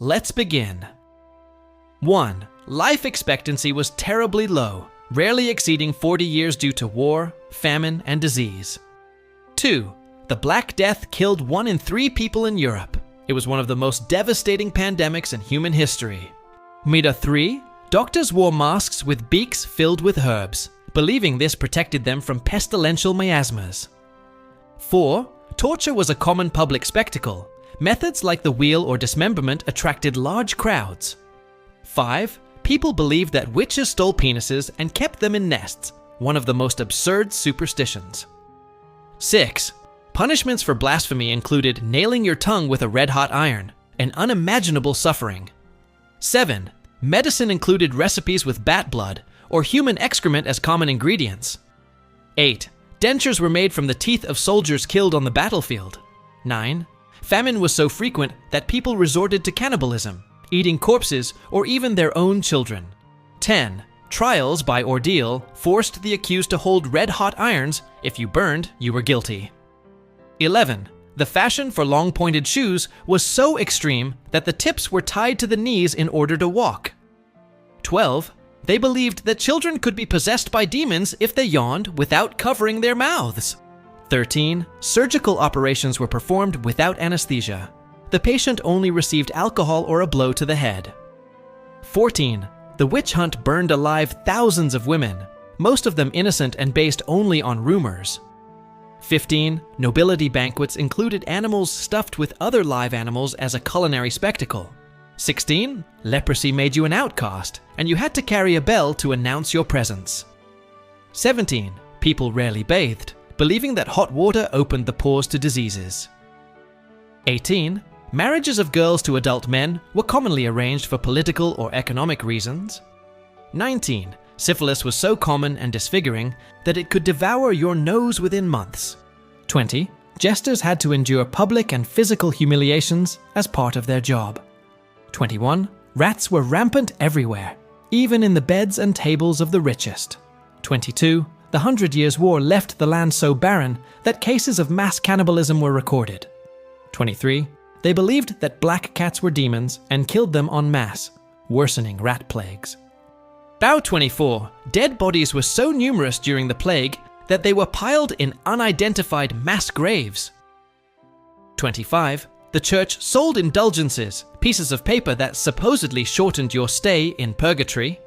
Let's begin. 1. Life expectancy was terribly low, rarely exceeding 40 years due to war, famine, and disease. 2. The Black Death killed 1 in 3 people in Europe. It was one of the most devastating pandemics in human history. Myth 3. Doctors wore masks with beaks filled with herbs, believing this protected them from pestilential miasmas. 4. Torture was a common public spectacle. Methods like the wheel or dismemberment attracted large crowds. 5. People believed that witches stole penises and kept them in nests, one of the most absurd superstitions. 6. Punishments for blasphemy included nailing your tongue with a red-hot iron, an unimaginable suffering. 7. Medicine included recipes with bat blood or human excrement as common ingredients. 8. Dentures were made from the teeth of soldiers killed on the battlefield. 9. Famine was so frequent that people resorted to cannibalism, eating corpses or even their own children. 10. Trials by ordeal forced the accused to hold red-hot irons. If you burned, you were guilty. 11. The fashion for long-pointed shoes was so extreme that the tips were tied to the knees in order to walk. 12. They believed that children could be possessed by demons if they yawned without covering their mouths. 13. Surgical operations were performed without anesthesia. The patient only received alcohol or a blow to the head. 14. The witch hunt burned alive thousands of women, most of them innocent and based only on rumors. 15. Nobility banquets included animals stuffed with other live animals as a culinary spectacle. 16. Leprosy made you an outcast, and you had to carry a bell to announce your presence. 17. People rarely bathed, believing that hot water opened the pores to diseases. 18. Marriages of girls to adult men were commonly arranged for political or economic reasons. 19. Syphilis was so common and disfiguring that it could devour your nose within months. 20. Jesters had to endure public and physical humiliations as part of their job. 21. Rats were rampant everywhere, even in the beds and tables of the richest. 22. The 100 Years' War left the land so barren that cases of mass cannibalism were recorded. 23. They believed that black cats were demons and killed them en masse, worsening rat plagues. Bow 24. Dead bodies were so numerous during the plague that they were piled in unidentified mass graves. 25. The church sold indulgences, pieces of paper that supposedly shortened your stay in purgatory.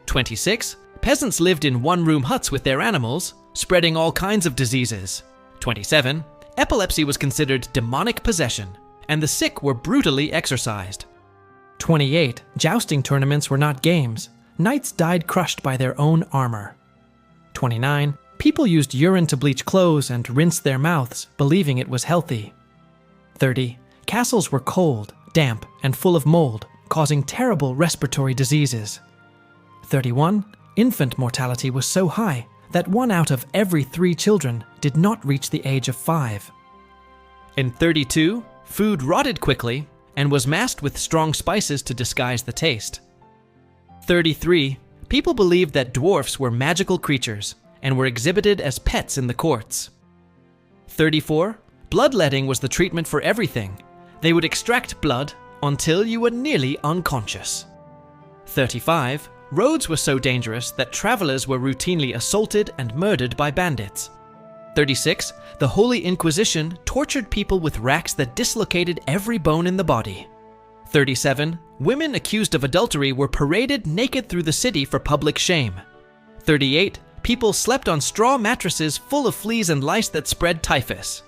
26. Peasants lived in one-room huts with their animals, spreading all kinds of diseases. 27. Epilepsy was considered demonic possession, and the sick were brutally exorcised. 28. Jousting tournaments were not games. Knights died crushed by their own armor. 29. People used urine to bleach clothes and rinse their mouths, believing it was healthy. 30. Castles were cold, damp, and full of mold, causing terrible respiratory diseases. 31. Infant mortality was so high that 1 out of every 3 children did not reach the age of 5. In 32, food rotted quickly and was masked with strong spices to disguise the taste. 33. People believed that dwarfs were magical creatures and were exhibited as pets in the courts. 34. Bloodletting was the treatment for everything. They would extract blood until you were nearly unconscious. 35. Roads were so dangerous that travelers were routinely assaulted and murdered by bandits. 36. The Holy Inquisition tortured people with racks that dislocated every bone in the body. 37. Women accused of adultery were paraded naked through the city for public shame. 38. People slept on straw mattresses full of fleas and lice that spread typhus.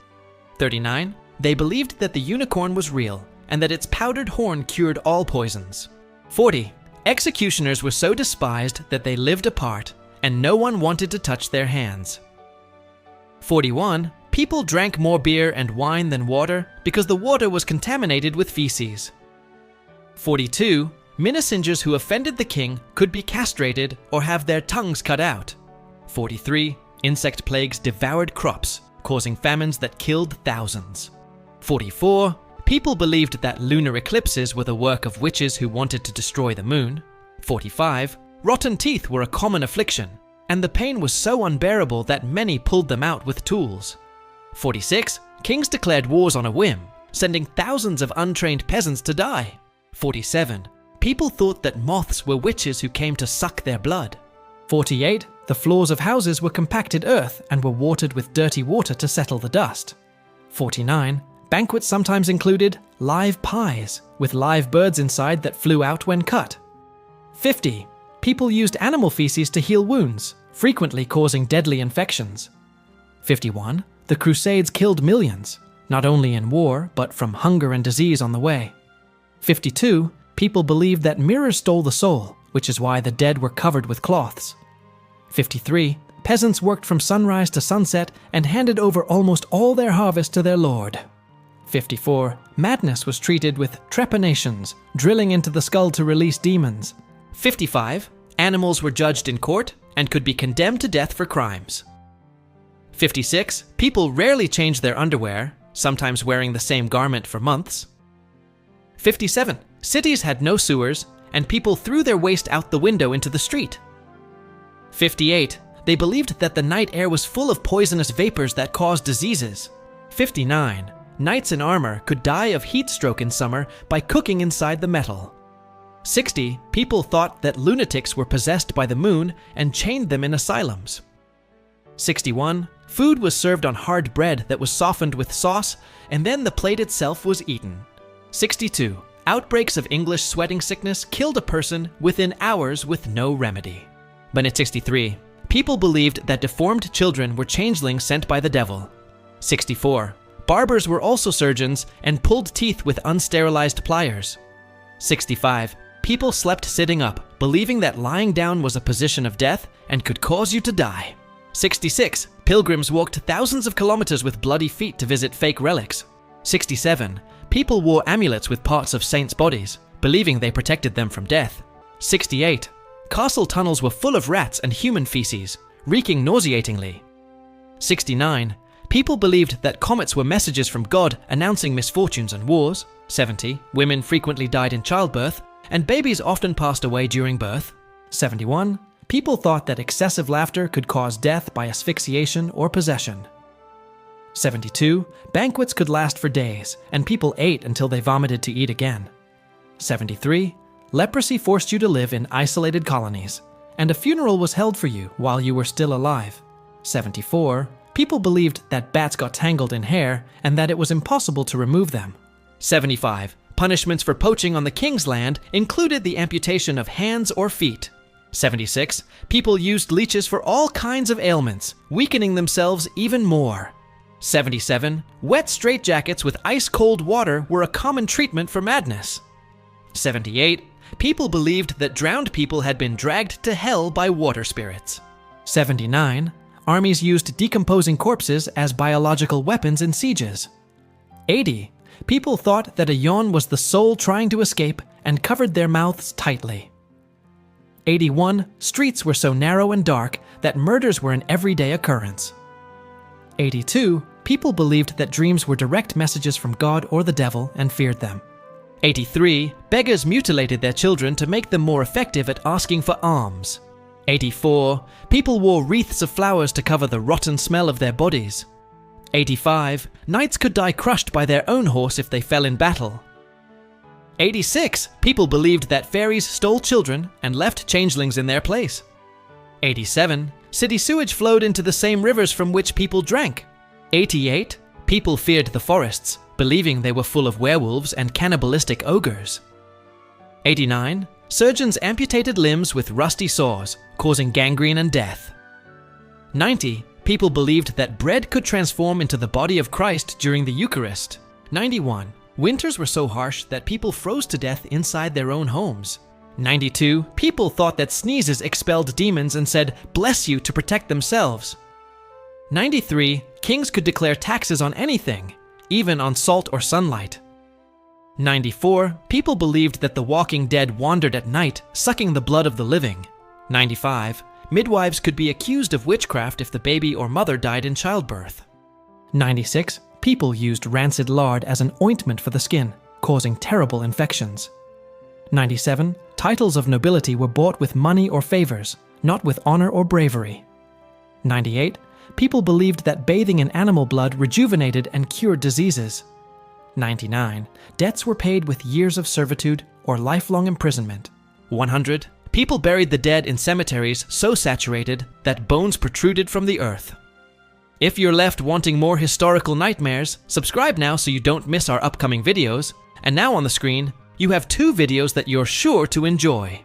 39. They believed that the unicorn was real and that its powdered horn cured all poisons. 40. Executioners were so despised that they lived apart and no one wanted to touch their hands. 41. People drank more beer and wine than water because the water was contaminated with feces. 42. Messengers who offended the king could be castrated or have their tongues cut out. 43. Insect plagues devoured crops, causing famines that killed thousands. 44. People believed that lunar eclipses were the work of witches who wanted to destroy the moon. 45. Rotten teeth were a common affliction, and the pain was so unbearable that many pulled them out with tools. 46. Kings declared wars on a whim, sending thousands of untrained peasants to die. 47. People thought that moths were witches who came to suck their blood. 48. The floors of houses were compacted earth and were watered with dirty water to settle the dust. 49. Banquets sometimes included live pies, with live birds inside that flew out when cut. 50. People used animal feces to heal wounds, frequently causing deadly infections. 51. The Crusades killed millions, not only in war, but from hunger and disease on the way. 52. People believed that mirrors stole the soul, which is why the dead were covered with cloths. 53. Peasants worked from sunrise to sunset and handed over almost all their harvest to their lord. 54. Madness was treated with trepanations, drilling into the skull to release demons. 55. Animals were judged in court and could be condemned to death for crimes. 56. People rarely changed their underwear, sometimes wearing the same garment for months. 57. Cities had no sewers, and people threw their waste out the window into the street. 58. They believed that the night air was full of poisonous vapors that caused diseases. 59. Knights in armor could die of heat stroke in summer by cooking inside the metal. 60. People thought that lunatics were possessed by the moon and chained them in asylums. 61. Food was served on hard bread that was softened with sauce, and then the plate itself was eaten. 62. Outbreaks of English sweating sickness killed a person within hours with no remedy. But at 63, people believed that deformed children were changelings sent by the devil. 64. Barbers were also surgeons and pulled teeth with unsterilized pliers. 65. People slept sitting up, believing that lying down was a position of death and could cause you to die. 66. Pilgrims walked thousands of kilometers with bloody feet to visit fake relics. 67. People wore amulets with parts of saints' bodies, believing they protected them from death. 68. Castle tunnels were full of rats and human feces, reeking nauseatingly. 69. People believed that comets were messages from God announcing misfortunes and wars. 70. Women frequently died in childbirth, and babies often passed away during birth. 71. People thought that excessive laughter could cause death by asphyxiation or possession. 72. Banquets could last for days, and people ate until they vomited to eat again. 73. Leprosy forced you to live in isolated colonies, and a funeral was held for you while you were still alive. 74. People believed that bats got tangled in hair and that it was impossible to remove them. 75. Punishments for poaching on the king's land included the amputation of hands or feet. 76. People used leeches for all kinds of ailments, weakening themselves even more. 77. Wet straitjackets with ice-cold water were a common treatment for madness. 78. People believed that drowned people had been dragged to hell by water spirits. 79. Armies used decomposing corpses as biological weapons in sieges. 80. People thought that a yawn was the soul trying to escape and covered their mouths tightly. 81. Streets were so narrow and dark that murders were an everyday occurrence. 82. People believed that dreams were direct messages from God or the devil and feared them. 83. Beggars mutilated their children to make them more effective at asking for alms. 84. People wore wreaths of flowers to cover the rotten smell of their bodies. 85. Knights could die crushed by their own horse if they fell in battle. 86. People believed that fairies stole children and left changelings in their place. 87. City sewage flowed into the same rivers from which people drank. 88. People feared the forests, believing they were full of werewolves and cannibalistic ogres. 89. Surgeons amputated limbs with rusty saws, causing gangrene and death. 90. People believed that bread could transform into the body of Christ during the Eucharist. 91. Winters were so harsh that people froze to death inside their own homes. 92. People thought that sneezes expelled demons and said, "Bless you," to protect themselves. 93. Kings could declare taxes on anything, even on salt or sunlight. 94. People believed that the walking dead wandered at night, sucking the blood of the living. 95. Midwives could be accused of witchcraft if the baby or mother died in childbirth. 96. People used rancid lard as an ointment for the skin, causing terrible infections. 97. Titles of nobility were bought with money or favors, not with honor or bravery. 98. People believed that bathing in animal blood rejuvenated and cured diseases. 99. Debts were paid with years of servitude or lifelong imprisonment. 100. People buried the dead in cemeteries so saturated that bones protruded from the earth. If you're left wanting more historical nightmares, subscribe now so you don't miss our upcoming videos. And now on the screen, you have 2 videos that you're sure to enjoy.